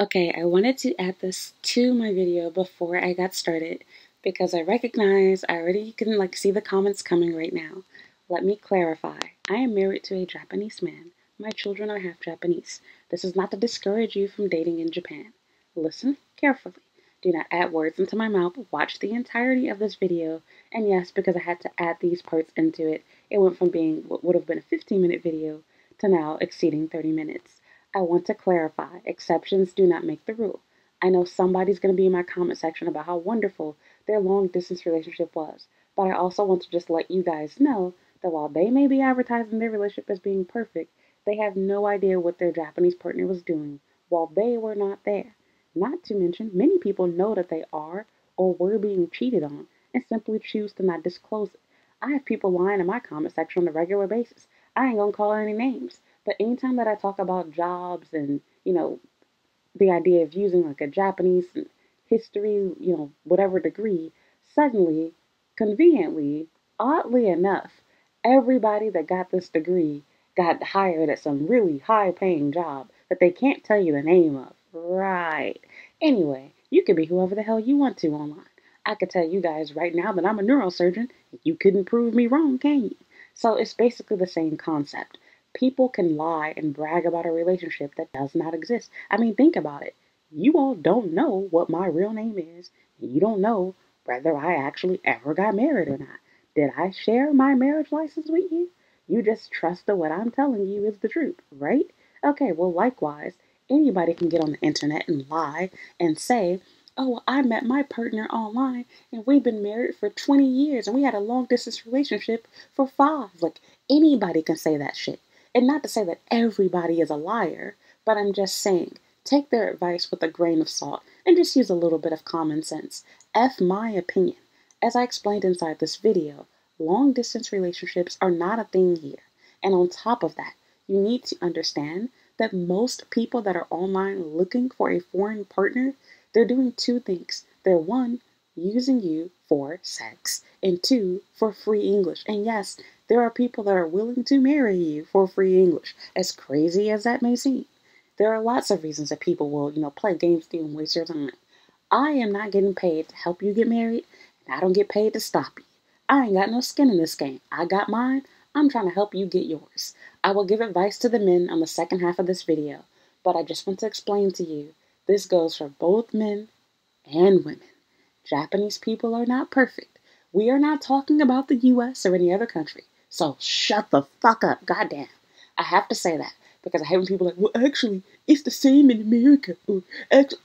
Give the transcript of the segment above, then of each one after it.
Okay, I wanted to add this to my video before I got started because I recognize I already can see the comments coming right now. Let me clarify. I am married to a Japanese man. My children are half Japanese. This is not to discourage you from dating in Japan. Listen carefully. Do not add words into my mouth. Watch the entirety of this video. And yes, because I had to add these parts into it, it went from being what would have been a 15-minute video to now exceeding 30 minutes. I want to clarify, exceptions do not make the rule. I know somebody's going to be in my comment section about how wonderful their long distance relationship was, but I also want to just let you guys know that while they may be advertising their relationship as being perfect, they have no idea what their Japanese partner was doing while they were not there. Not to mention, many people know that they are or were being cheated on and simply choose to not disclose it. I have people lying in my comment section on a regular basis. I ain't gonna call any names. But anytime that I talk about jobs and, the idea of using like a Japanese history, whatever degree, suddenly, conveniently, oddly enough, everybody that got this degree got hired at some really high paying job that they can't tell you the name of. Right. Anyway, you can be whoever the hell you want to online. I could tell you guys right now that I'm a neurosurgeon. You couldn't prove me wrong, can you? So it's basically the same concept. People can lie and brag about a relationship that does not exist. I mean, think about it. You all don't know what my real name is. You don't know whether I actually ever got married or not. Did I share my marriage license with you? You just trust that what I'm telling you is the truth, right? Okay, well, likewise, anybody can get on the internet and lie and say, oh, well, I met my partner online and we've been married for 20 years and we had a long distance relationship for 5. Like, anybody can say that shit. And not to say that everybody is a liar, but I'm just saying, take their advice with a grain of salt and just use a little bit of common sense. F my opinion. As I explained inside this video, long distance relationships are not a thing here. And on top of that, you need to understand that most people that are online looking for a foreign partner, they're doing 2 things. They're 1, using you for sex, and 2, for free English. And yes, there are people that are willing to marry you for free English, as crazy as that may seem. There are lots of reasons that people will, play games with you and waste your time. I am not getting paid to help you get married, and I don't get paid to stop you. I ain't got no skin in this game. I got mine. I'm trying to help you get yours. I will give advice to the men on the second half of this video, but I just want to explain to you, this goes for both men and women. Japanese people are not perfect. We are not talking about the US or any other country. So shut the fuck up, goddamn. I have to say that because I hate when people are like, well, actually, it's the same in America. Or,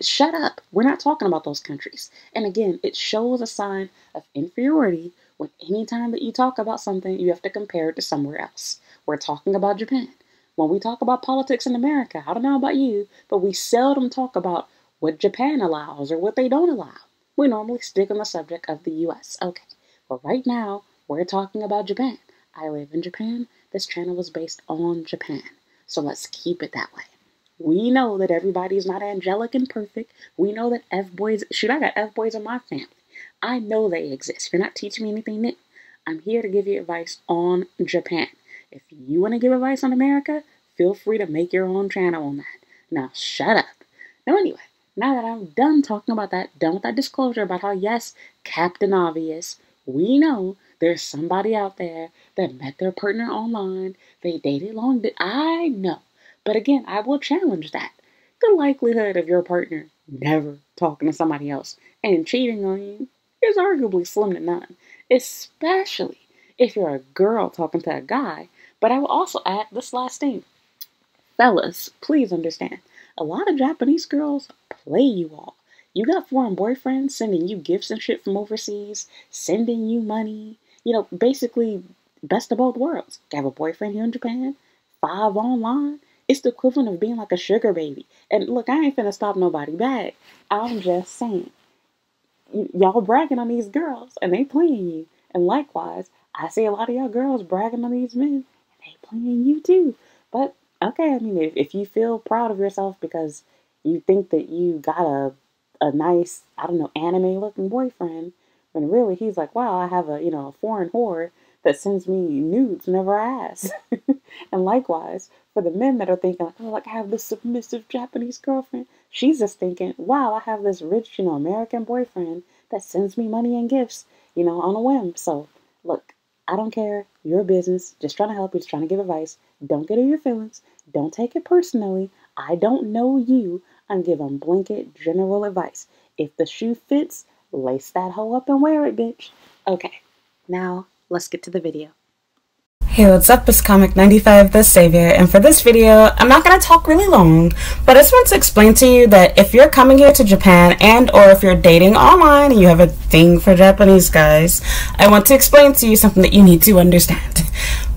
shut up. We're not talking about those countries. And again, it shows a sign of inferiority when anytime that you talk about something, you have to compare it to somewhere else. We're talking about Japan. When we talk about politics in America, I don't know about you, but we seldom talk about what Japan allows or what they don't allow. We normally stick on the subject of the US. Okay, but right now, we're talking about Japan. I live in Japan. This channel was based on Japan. So let's keep it that way. We know that everybody is not angelic and perfect. We know that F-boys, shoot, I got F-boys in my family. I know they exist. You're not teaching me anything new. I'm here to give you advice on Japan. If you want to give advice on America, feel free to make your own channel on that. Now, shut up. Now, anyway, now that I'm done talking about that, done with that disclosure about how, yes, Captain Obvious, we know there's somebody out there that met their partner online. They dated long. I know. But again, I will challenge that. The likelihood of your partner never talking to somebody else and cheating on you is arguably slim to none. Especially if you're a girl talking to a guy. But I will also add this last thing. Fellas, please understand. A lot of Japanese girls play you all. You got foreign boyfriends sending you gifts and shit from overseas, sending you money. Basically, best of both worlds. You have a boyfriend here in Japan, 5 online. It's the equivalent of being like a sugar baby. And look, I ain't finna stop nobody back. I'm just saying. Y'all bragging on these girls, and they playing you. And likewise, I see a lot of y'all girls bragging on these men, and they playing you too. But okay, I mean, if you feel proud of yourself because you think that you got a nice, I don't know, anime looking boyfriend, when really he's like, wow, I have a foreign whore that sends me nudes whenever I ask. And likewise, For the men that are thinking, like, oh, like I have this submissive Japanese girlfriend, she's just thinking, wow, I have this rich, American boyfriend that sends me money and gifts, on a whim. So, look, I don't care. Your business. Just trying to help you. Just trying to give advice. Don't get in your feelings. Don't take it personally. I don't know you. I'm giving blanket general advice. If the shoe fits, lace that hoe up and wear it, bitch. Okay, now let's get to the video. Hey, what's up? It's Comic95 the Savior, and for this video, I'm not going to talk really long, but I just want to explain to you that if you're coming here to Japan and or if you're dating online and you have a thing for Japanese guys, I want to explain to you something that you need to understand.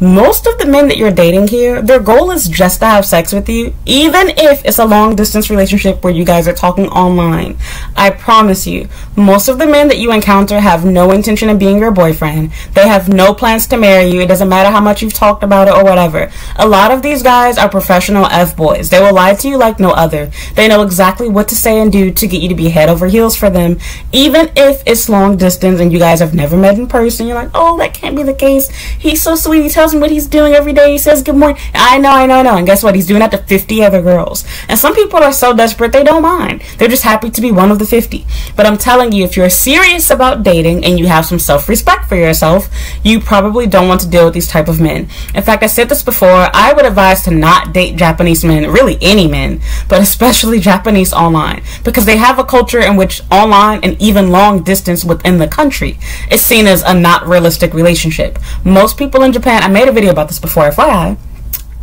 Most of the men that you're dating here, their goal is just to have sex with you, even if it's a long distance relationship where you guys are talking online. I promise you, most of the men that you encounter have no intention of being your boyfriend. They have no plans to marry you. It doesn't matter how much you've talked about it or whatever. A lot of these guys are professional F-boys. They will lie to you like no other. They know exactly what to say and do to get you to be head over heels for them, even if it's long distance and you guys have never met in person. You're like, oh, that can't be the case. He's so sweet. He tells me what he's doing every day. He says good morning. I know. And guess what? He's doing that to 50 other girls. And some people are so desperate they don't mind. They're just happy to be one of the 50. But I'm telling you, if you're serious about dating and you have some self-respect for yourself, you probably don't want to deal with these type of men. In fact, I said this before, I would advise to not date Japanese men, really any men, but especially Japanese online, because they have a culture in which online and even long distance within the country is seen as a not realistic relationship. Most people in Japan, I made a video about this before, FYI,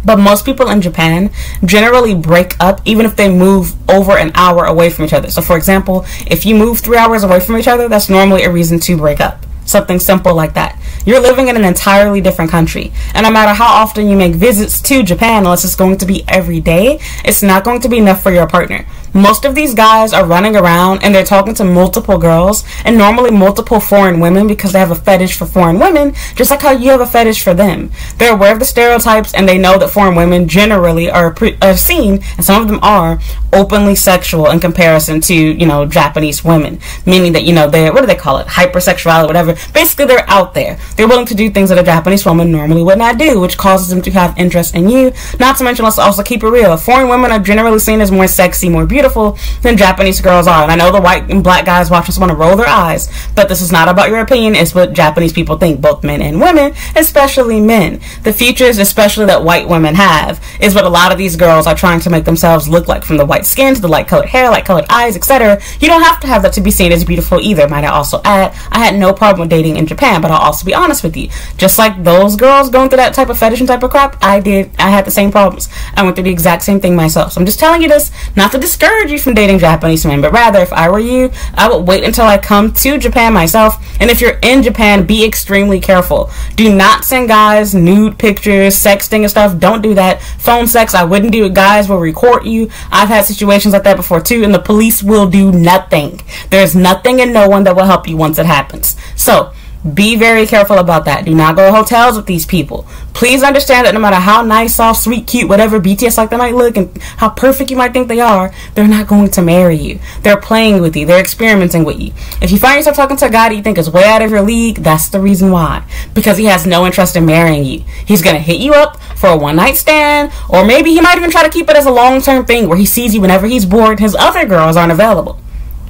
but most people in Japan generally break up even if they move over an hour away from each other. So for example, if you move 3 hours away from each other, that's normally a reason to break up. Something simple like that. You're living in an entirely different country, and no matter how often you make visits to Japan, unless it's going to be every day, it's not going to be enough for your partner. Most of these guys are running around and they're talking to multiple girls, and normally multiple foreign women, because they have a fetish for foreign women, just like how you have a fetish for them. They're aware of the stereotypes, and they know that foreign women generally are seen, and some of them are, openly sexual in comparison to, Japanese women. Meaning that, they're, what do they call it? Hypersexuality, whatever. Basically, they're out there. They're willing to do things that a Japanese woman normally would not do, which causes them to have interest in you. Not to mention, let's also keep it real. Foreign women are generally seen as more sexy, more beautiful than Japanese girls are. And I know the white and black guys watching this want to roll their eyes, but this is not about your opinion. It's what Japanese people think, both men and women, especially men. The features, especially that white women have, is what a lot of these girls are trying to make themselves look like, from the white skin to the light colored hair, light colored eyes, etc. You don't have to have that to be seen as beautiful either, might I also add. I had no problem with dating in Japan, but I'll also be honest with you. Just like those girls going through that type of fetish and type of crap, I had the same problems. I went through the exact same thing myself. So I'm just telling you this, not to discourage you from dating Japanese men, but rather, if I were you, I would wait until I come to Japan myself. And if you're in Japan, be extremely careful. Do not send guys nude pictures, sexting and stuff. Don't do that. Phone sex, I wouldn't do it. Guys will record you. I've had situations like that before too, and the police will do nothing. There's nothing and no one that will help you once it happens. So be very careful about that. Do not go to hotels with these people. Please understand that no matter how nice, soft, sweet, cute, whatever BTS like they might look and how perfect you might think they are, they're not going to marry you. They're playing with you. They're experimenting with you. If you find yourself talking to a guy that you think is way out of your league, that's the reason why. Because he has no interest in marrying you. He's going to hit you up for a one-night stand, or maybe he might even try to keep it as a long-term thing where he sees you whenever he's bored. His other girls aren't available.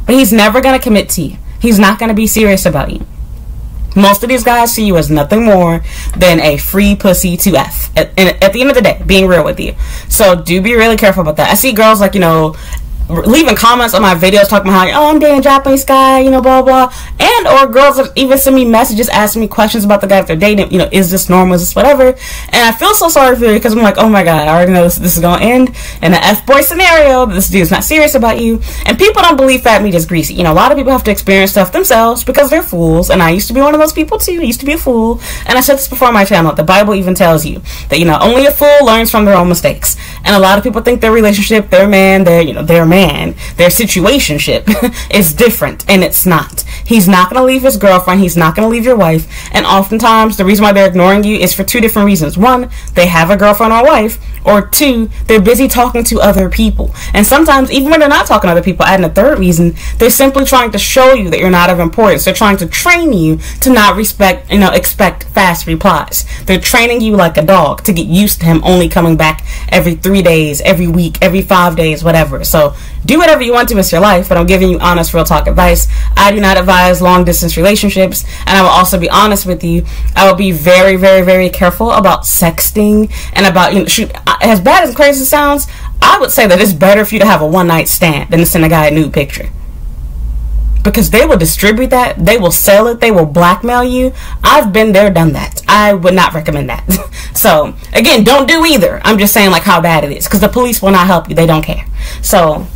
But he's never going to commit to you. He's not going to be serious about you. Most of these guys see you as nothing more than a free pussy to F. At the end of the day, being real with you. So do be really careful about that. I see girls like, leaving comments on my videos talking about how, oh, I'm dating a Japanese guy, blah, blah. And or girls that even send me messages asking me questions about the guy that they're dating. Is this normal? Is this whatever? And I feel so sorry for you because I'm like, oh my God, I already know this is going to end in an F-boy scenario. This dude's not serious about you. And people don't believe fat meat is greasy. A lot of people have to experience stuff themselves because they're fools. And I used to be one of those people too. I used to be a fool. And I said this before on my channel. The Bible even tells you that, only a fool learns from their own mistakes. And a lot of people think their relationship, their man, their man, man, their situationship is different, and it's not. He's not going to leave his girlfriend. He's not going to leave your wife. And oftentimes, the reason why they're ignoring you is for two different reasons. One, they have a girlfriend or wife, or two, they're busy talking to other people. And sometimes, even when they're not talking to other people, adding a third reason, they're simply trying to show you that you're not of importance. They're trying to train you to not expect fast replies. They're training you like a dog to get used to him only coming back every 3 days, every week, every 5 days, whatever. So do whatever you want to with your life, but I'm giving you honest, real talk advice. I do not advise long distance relationships, and I will also be honest with you. I will be very, very, very careful about sexting and about, as bad as crazy as it sounds, I would say that it's better for you to have a one night stand than to send a guy a nude picture. Because they will distribute that, they will sell it, they will blackmail you. I've been there, done that. I would not recommend that. So, again, don't do either. I'm just saying like how bad it is. Because the police will not help you. They don't care. So,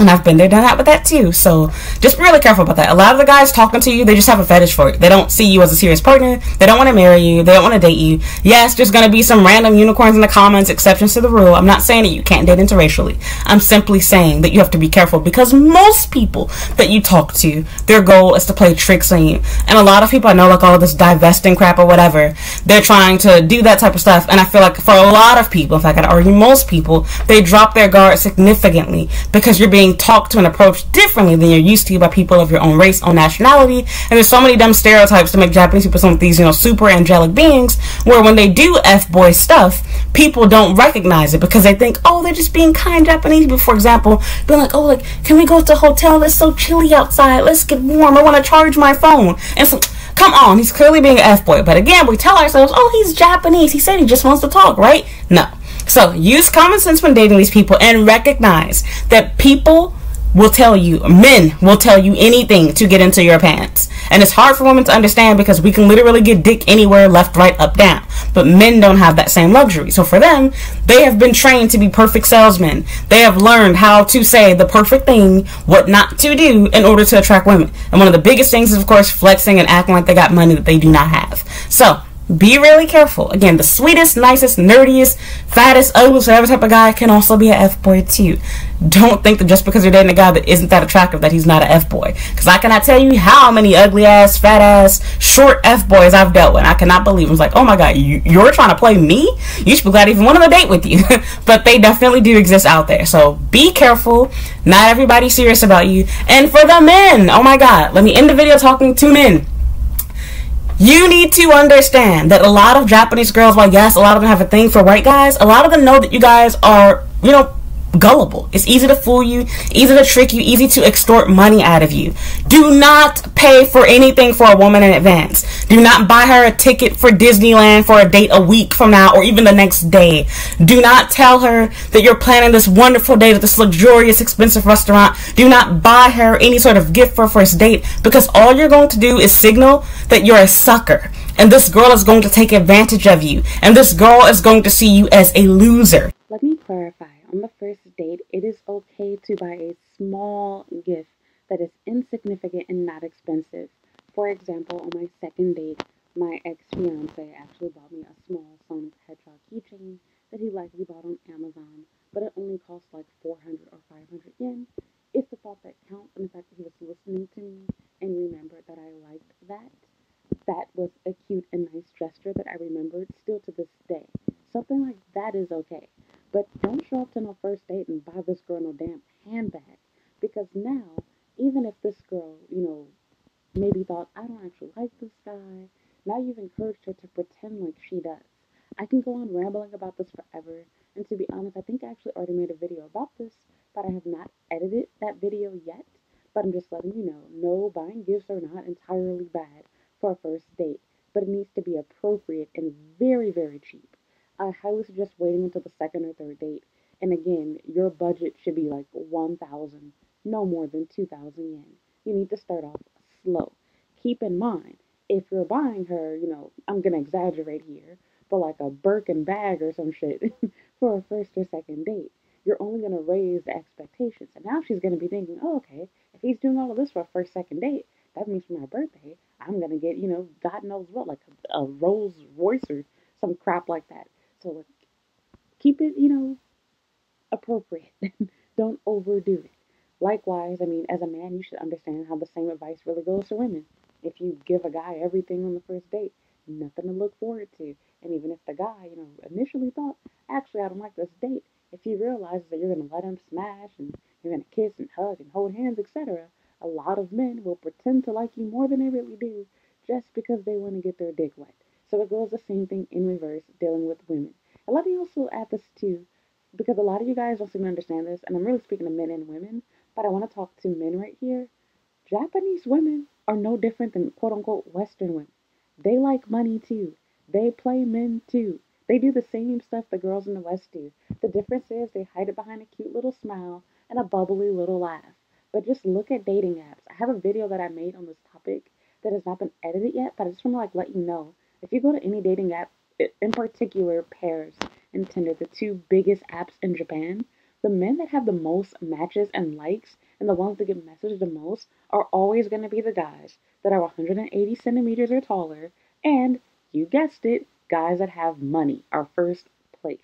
and I've been there, done that with that too. So just be really careful about that. A lot of the guys talking to you, they just have a fetish for it. They don't see you as a serious partner. They don't want to marry you. They don't want to date you. Yes, there's going to be some random unicorns in the comments, exceptions to the rule. I'm not saying that you can't date interracially. I'm simply saying that you have to be careful because most people that you talk to, their goal is to play tricks on you. And a lot of people I know, like all of this divesting crap or whatever, they're trying to do that type of stuff. And I feel like for a lot of people, in fact, I'd argue most people, they drop their guard significantly because you're being talked to and approached differently than you're used to by people of your own race, own nationality. And there's so many dumb stereotypes to make Japanese people some of these, super angelic beings, where when they do F-boy stuff, people don't recognize it because they think, oh, they're just being kind Japanese people. For example, being like, oh, like, can we go to a hotel? It's so chilly outside. Let's get warm. I want to charge my phone. And so, come on, he's clearly being an F-boy. But again, we tell ourselves, oh, he's Japanese. He said he just wants to talk, right? No. So use common sense when dating these people and recognize that people will tell you, men will tell you anything to get into your pants. And it's hard for women to understand because we can literally get dick anywhere, left, right, up, down. But men don't have that same luxury. So for them, they have been trained to be perfect salesmen. They have learned how to say the perfect thing, what not to do in order to attract women. And one of the biggest things is, of course, flexing and acting like they got money that they do not have. So be really careful. Again, the sweetest, nicest, nerdiest, fattest, ugliest, whatever type of guy can also be an F-boy too. Don't think that just because you're dating a guy that isn't that attractive that he's not an F-boy. Because I cannot tell you how many ugly ass, fat ass, short F-boys I've dealt with. I cannot believe it. It's like, oh my god, you're trying to play me? You should be glad I even went on a date with you. But they definitely do exist out there. So be careful. Not everybody's serious about you. And for the men, oh my god, let me end the video talking to men. You need to understand that a lot of Japanese girls, while yes, a lot of them have a thing for white guys, a lot of them know that you guys are, gullible. It's easy to fool you, easy to trick you, easy to extort money out of you. Do not pay for anything for a woman in advance. Do not buy her a ticket for Disneyland for a date a week from now or even the next day. Do not tell her that you're planning this wonderful date at this luxurious, expensive restaurant. Do not buy her any sort of gift for a first date because all you're going to do is signal that you're a sucker. And this girl is going to take advantage of you. And this girl is going to see you as a loser. Let me clarify. On the first date, it is okay to buy a small gift that is insignificant and not expensive. For example, on my second date, my ex-fiance actually bought me a small Sonic Hedgehog keychain that he likely bought on Amazon, but it only cost like 400 or 500 yen. It's the thought that counts and the fact that he was listening to me and remembered that I liked that. That was a cute and nice gesture that I remembered still to this day. Something like that is okay. But don't show up to no first date and buy this girl no damn handbag. Because now, even if this girl, maybe thought, I don't actually like this guy, now you've encouraged her to pretend like she does. I can go on rambling about this forever. And to be honest, I think I actually already made a video about this, but I have not edited that video yet. But I'm just letting you know, no, buying gifts are not entirely bad for a first date, but it needs to be appropriate and very, very cheap. I highly suggest waiting until the second or third date. And again, your budget should be like 1,000, no more than 2,000 yen. You need to start off slow. Keep in mind, if you're buying her, I'm gonna exaggerate here, but like a Birkin bag or some shit for a first or second date, you're only gonna raise the expectations. And now she's gonna be thinking, oh, okay, if he's doing all of this for a first, second date, that means for my birthday, I'm gonna get, God knows what, like a Rolls Royce or some crap like that. So keep it, appropriate. Don't overdo it. Likewise, I mean, as a man, you should understand how the same advice really goes to women. If you give a guy everything on the first date, nothing to look forward to. And even if the guy, initially thought, actually, I don't like this date, if he realizes that you're going to let him smash and you're going to kiss and hug and hold hands, etc., a lot of men will pretend to like you more than they really do just because they want to get their dick wet. So it goes the same thing in reverse dealing with women. And let me also add this too, because a lot of you guys don't seem to understand this, and I'm really speaking to men and women, but I want to talk to men right here. Japanese women are no different than quote unquote Western women. They like money too. They play men too. They do the same stuff the girls in the West do. The difference is they hide it behind a cute little smile and a bubbly little laugh. But just look at dating apps. I have a video that I made on this topic that has not been edited yet, but I just want to let you know. If you go to any dating app, in particular Pairs and Tinder, the two biggest apps in Japan, the men that have the most matches and likes and the ones that get messaged the most are always going to be the guys that are 180 centimeters or taller, and you guessed it, guys that have money are first place.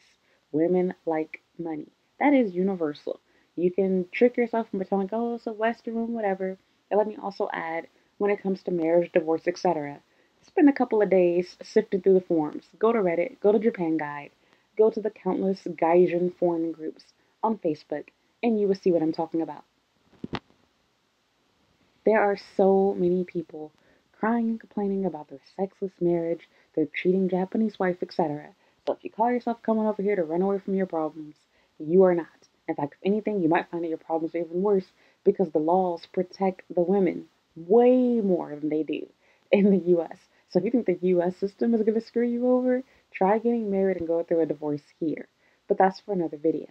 Women like money. That is universal. You can trick yourself and pretend like, oh, it's a Western room, whatever. And let me also add, when it comes to marriage, divorce, etc., spend a couple of days sifting through the forums. Go to Reddit, go to Japan Guide, go to the countless Gaijin foreign groups on Facebook, and you will see what I'm talking about. There are so many people crying and complaining about their sexless marriage, their cheating Japanese wife, etc. So if you call yourself coming over here to run away from your problems, you are not. In fact, if anything, you might find that your problems are even worse because the laws protect the women way more than they do in the US. So if you think the US system is going to screw you over, try getting married and go through a divorce here. But that's for another video.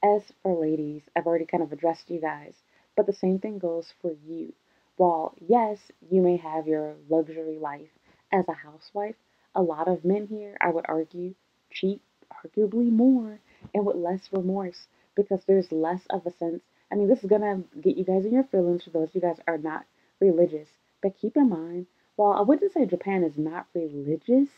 As for ladies, I've already kind of addressed you guys, but the same thing goes for you. While, yes, you may have your luxury life as a housewife, a lot of men here, I would argue, cheat arguably more and with less remorse because there's less of a sense. I mean, this is gonna get you guys in your feelings for those of you guys are not religious, but keep in mind, while I wouldn't say Japan is not religious,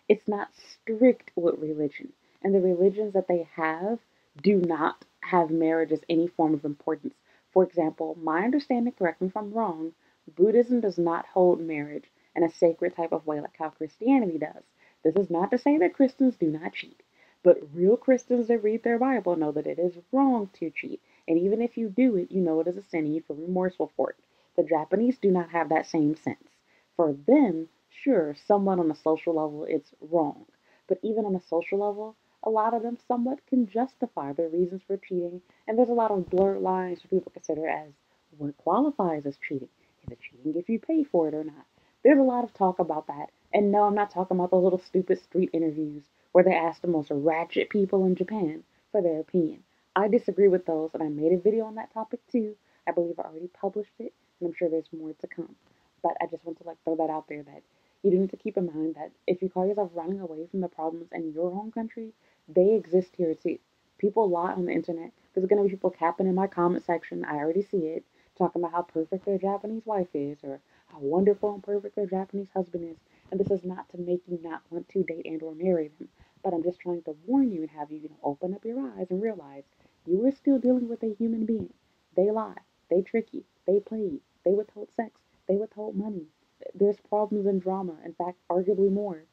it's not strict with religion. And the religions that they have do not have marriage as any form of importance. For example, my understanding, correct me if I'm wrong, Buddhism does not hold marriage in a sacred type of way like how Christianity does. This is not to say that Christians do not cheat, but real Christians that read their Bible know that it is wrong to cheat. And even if you do it, you know it is a sin and you feel remorseful for it. The Japanese do not have that same sense. For them, sure, somewhat on a social level, it's wrong. But even on a social level, a lot of them somewhat can justify their reasons for cheating, and there's a lot of blurred lines for people to consider as what qualifies as cheating. Is it cheating if you pay for it or not? There's a lot of talk about that. And no, I'm not talking about those little stupid street interviews where they ask the most ratchet people in Japan for their opinion. I disagree with those, and I made a video on that topic too. I believe I already published it, and I'm sure there's more to come. But I just want to throw that out there that you do need to keep in mind that if you call yourself running away from the problems in your home country, they exist here too. People lie on the internet. There's gonna be people capping in my comment section. I already see it, talking about how perfect their Japanese wife is or how wonderful and perfect their Japanese husband is. And this is not to make you not want to date and or marry them. But I'm just trying to warn you and have you, open up your eyes and realize you are still dealing with a human being. They lie. They trick you. They play you. They withhold sex. They withhold money. There's problems and drama. In fact, arguably more.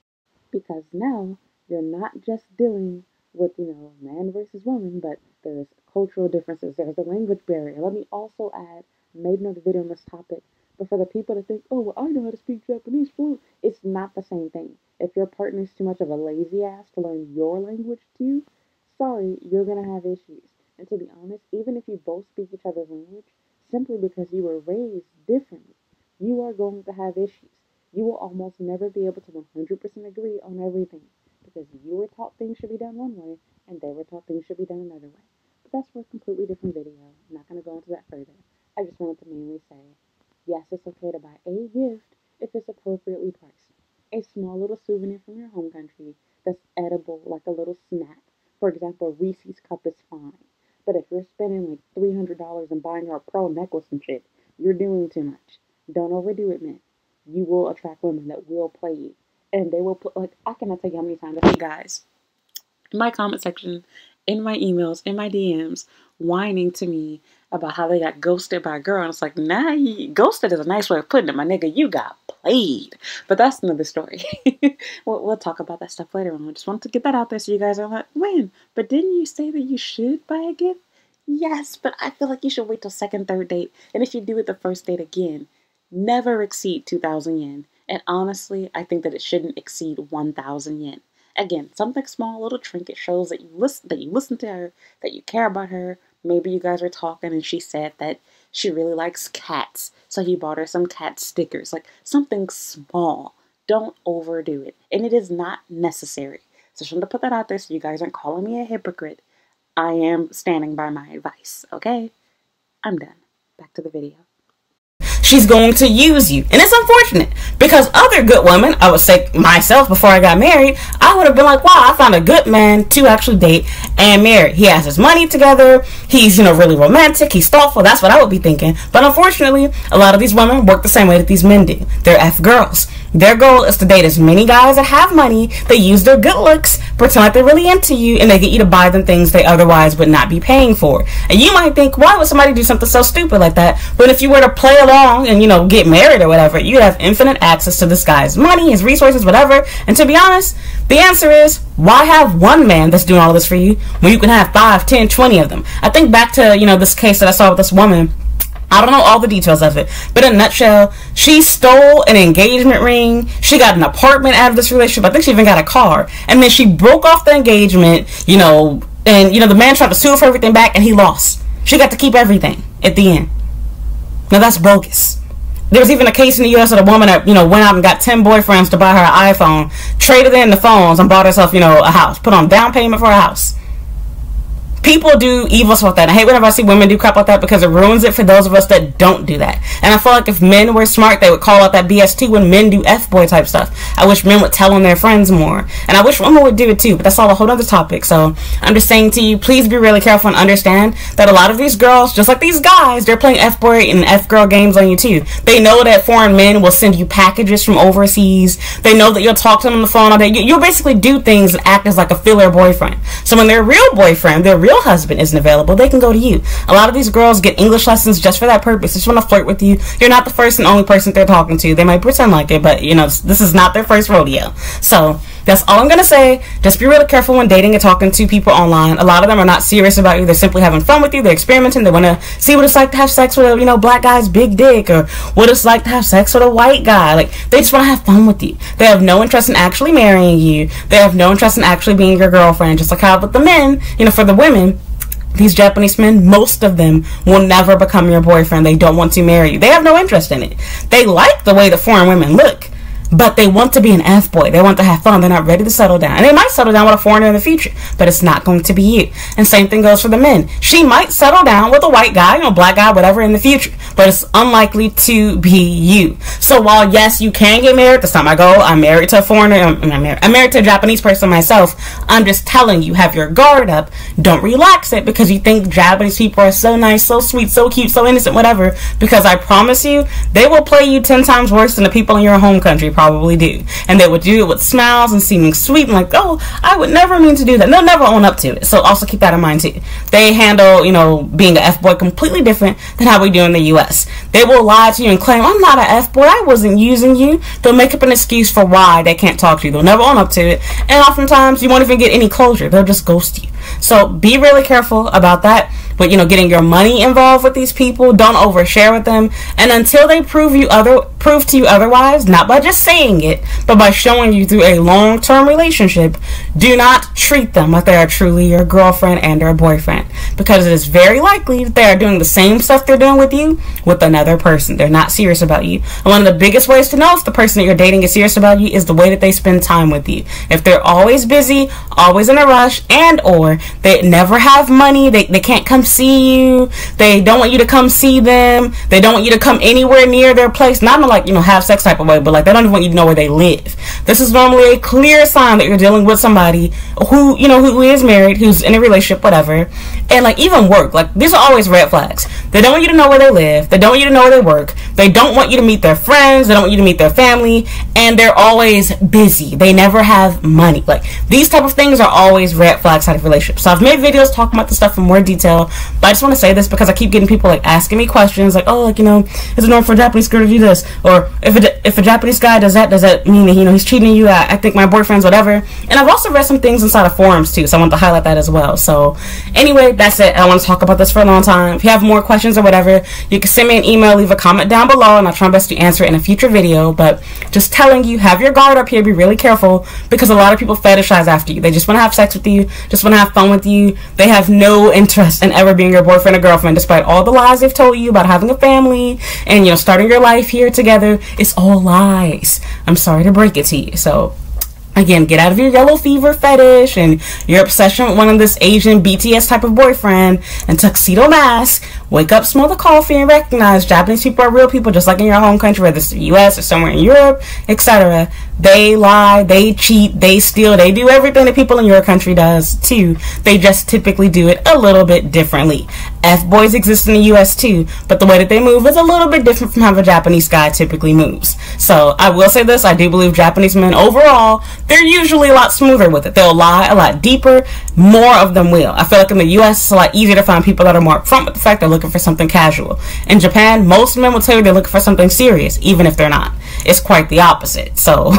Because now you're not just dealing with, man versus woman, but there's cultural differences. There's the language barrier. Let me also add, I made another video on this topic, but for the people that think, oh, well, I know how to speak Japanese fluent, it's not the same thing. If your partner's too much of a lazy ass to learn your language too, sorry, you're going to have issues. And to be honest, even if you both speak each other's language, simply because you were raised differently, you are going to have issues. You will almost never be able to 100% agree on everything because you were taught things should be done one way and they were taught things should be done another way. But that's for a completely different video. I'm not going to go into that further. I just wanted to mainly say, yes, it's okay to buy a gift if it's appropriately priced. A small little souvenir from your home country that's edible like a little snack. For example, a Reese's cup is fine. But if you're spending like $300 and buying her a pearl necklace and shit, you're doing too much. Don't overdo it, man. You will attract women that will play you. And they will put, like, I cannot tell you how many times I see guys in my comment section, in my emails, in my DMs, whining to me about how they got ghosted by a girl. And it's like, nah, ghosted is a nice way of putting it, my nigga. You got played. But that's another story. We'll talk about that stuff later on. I just wanted to get that out there so you guys are like, when? But didn't you say that you should buy a gift? Yes, but I feel like you should wait till second, third date. And if you do it the first date again, never exceed 2,000 yen. And honestly, I think that it shouldn't exceed 1,000 yen. Again, something small, a little trinket shows that you listen to her, that you care about her. Maybe you guys were talking and she said that she really likes cats, so he bought her some cat stickers. Like something small. Don't overdo it. And it is not necessary. So I just wanted to put that out there so you guys aren't calling me a hypocrite. I am standing by my advice, okay? I'm done. Back to the video. She's going to use you. And it's unfortunate because other good women, I would say myself before I got married, I would have been like, wow, I found a good man to actually date and marry. He has his money together. He's, really romantic. He's thoughtful. That's what I would be thinking. But unfortunately, a lot of these women work the same way that these men do. They're F girls. Their goal is to date as many guys that have money. They use their good looks, pretend like they're really into you, and they get you to buy them things they otherwise would not be paying for. And you might think, why would somebody do something so stupid like that? But if you were to play along and, get married or whatever, you'd have infinite access to this guy's money, his resources, whatever. And to be honest, the answer is, why have one man that's doing all this for you when you can have 5, 10, 20 of them? I think back to, this case that I saw with this woman. I don't know all the details of it, but in a nutshell, she stole an engagement ring. She got an apartment out of this relationship. I think she even got a car. And then she broke off the engagement, and, the man tried to sue her for everything back, and he lost. She got to keep everything at the end. Now, that's bogus. There was even a case in the U.S. of a woman that, went out and got 10 boyfriends to buy her an iPhone, traded in the phones, and bought herself, a house. Put on down payment for a house. People do evil stuff like that. I hate whenever I see women do crap like that because it ruins it for those of us that don't do that. And I feel like if men were smart, they would call out that BS too when men do F-boy type stuff. I wish men would tell on their friends more. And I wish women would do it too, but that's all a whole other topic. So I'm just saying to you, please be really careful and understand that a lot of these girls, just like these guys, they're playing F-boy and F-girl games on you too. They know that foreign men will send you packages from overseas. They know that you'll talk to them on the phone all day. You'll basically do things and act as like a filler boyfriend. So when their real boyfriend, their real husband isn't available, they can go to you. A lot of these girls get English lessons just for that purpose. They just want to flirt with you. You're not the first and only person they're talking to. They might pretend like it, but this is not their first rodeo. So that's all I'm gonna say. Just be really careful when dating and talking to people online. A lot of them are not serious about you. They're simply having fun with you. They're experimenting. They want to see what it's like to have sex with a black guy's big dick, or what it's like to have sex with a white guy. Like, they just want to have fun with you. They have no interest in actually marrying you. They have no interest in actually being your girlfriend. Just like how with the men, for the women, these Japanese men, most of them will never become your boyfriend. They don't want to marry you. They have no interest in it. They like the way the foreign women look, but they want to be an F-boy. They want to have fun. They're not ready to settle down. And they might settle down with a foreigner in the future, but it's not going to be you. And same thing goes for the men. She might settle down with a white guy, black guy, whatever in the future, but it's unlikely to be you. So while, yes, you can get married, this time I go, I'm married to a foreigner, I'm married to a Japanese person myself, I'm just telling you, have your guard up. Don't relax it because you think Japanese people are so nice, so sweet, so cute, so innocent, whatever, because I promise you, they will play you 10 times worse than the people in your home country probably do. And they would do it with smiles and seeming sweet and like, oh, I would never mean to do that. They'll never own up to it. So also keep that in mind too. They handle, being an F-boy completely different than how we do in the U.S. They will lie to you and claim, I'm not an F-boy, I wasn't using you. They'll make up an excuse for why they can't talk to you. They'll never own up to it. And oftentimes you won't even get any closure. They'll just ghost you. So be really careful about that. But, getting your money involved with these people, don't overshare with them. And until they prove to you otherwise, not by just saying it, but by showing you through a long-term relationship, do not treat them like they are truly your girlfriend and or boyfriend. Because it is very likely that they are doing the same stuff they're doing with you with another person. They're not serious about you. And one of the biggest ways to know if the person that you're dating is serious about you is the way that they spend time with you. If they're always busy, always in a rush, and or they never have money, they can't come see you, they don't want you to come see them, they don't want you to come anywhere near their place, not in like, have sex type of way, but like they don't even want you to know where they live. This is normally a clear sign that you're dealing with somebody who, who is married, who's in a relationship, whatever. And like even work, like these are always red flags. They don't want you to know where they live, they don't want you to know where they work, They don't want you to meet their friends, they don't want you to meet their family, and they're always busy. They never have money. Like, these type of things are always red flags out of relationships. So I've made videos talking about this stuff in more detail, but I just want to say this because I keep getting people like asking me questions like, oh, like, you know, is it normal for a Japanese girl to do this? Or if a Japanese guy does that mean that, you know, he's cheating you? I think my boyfriend's whatever. And I've also read some things inside of forums too, so I want to highlight that as well. So anyway, that's it. I want to talk about this for a long time. If you have more questions or whatever, you can send me an email, leave a comment down below, and I'll try my best to answer it in a future video. But just telling you, have your guard up here, be really careful, because a lot of people fetishize after you. They just want to have sex with you, just want to have fun with you. They have no interest in ever being your boyfriend or girlfriend, despite all the lies they've told you about having a family and, you know, starting your life here together. It's all lies. I'm sorry to break it to you. So again, get out of your yellow fever fetish and your obsession with one of this Asian BTS type of boyfriend and tuxedo mask. Wake up, smell the coffee, and recognize Japanese people are real people, just like in your home country, whether it's the US or somewhere in Europe, etc. They lie, they cheat, they steal, they do everything that people in your country does too. They just typically do it a little bit differently. F-boys exist in the US too, but the way that they move is a little bit different from how a Japanese guy typically moves. So I will say this, I do believe Japanese men overall, they're usually a lot smoother with it. They'll lie a lot deeper. More of them will. I feel like in the US, it's a lot easier to find people that are more upfront with the fact they're looking for something casual. In Japan, most men will tell you they're looking for something serious, even if they're not. It's quite the opposite. So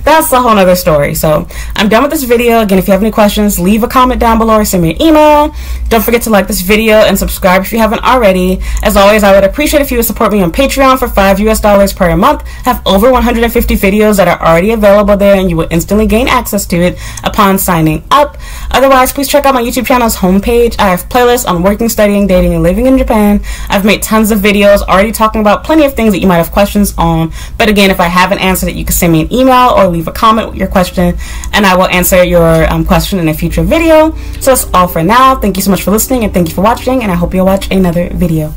that's a whole nother story. So I'm done with this video. Again, if you have any questions, leave a comment down below or send me an email. Don't forget to like this video and subscribe if you haven't already. As always, I would appreciate if you would support me on Patreon for $5 US per month. I have over 150 videos that are already available there, and you will instantly gain access to it upon signing up. Otherwise, please check out my YouTube channel's homepage. I have playlists on working, studying, dating, and living in Japan. I've made tons of videos already talking about plenty of things that you might have questions on. But again, if I haven't answered it, you can send me an email or leave a comment with your question, and I will answer your question in a future video. So that's all for now. Thank you so much for listening, and thank you for watching, and I hope you'll watch another video.